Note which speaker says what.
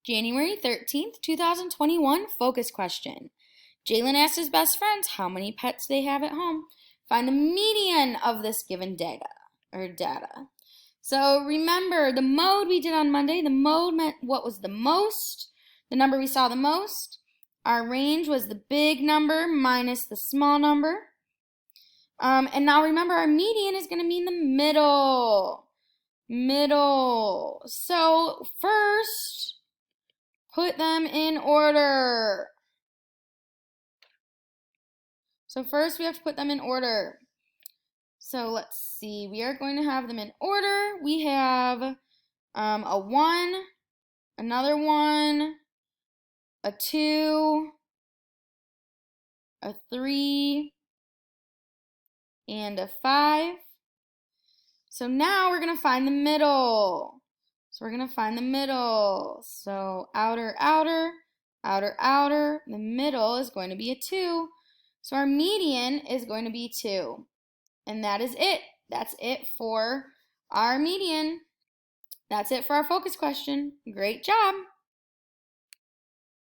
Speaker 1: January 13th, 2021 focus question. Jalen asked his best friends how many pets they have at home. Find the median of this given data. So remember the mode we did on Monday. The mode meant what was the most, the number we saw the most. Our range was the big number minus the small number. And now remember our median is going to mean the middle. So first, put them in order. So first we have to put them in order. So let's see, we are going to have them in order. We have a 1, another 1, a 2, a 3, and a 5. So now we're going to find the middle. So outer, outer, outer, outer. The middle is going to be a 2. So our median is going to be 2. And that is it. That's it for our median. That's it for our focus question. Great job.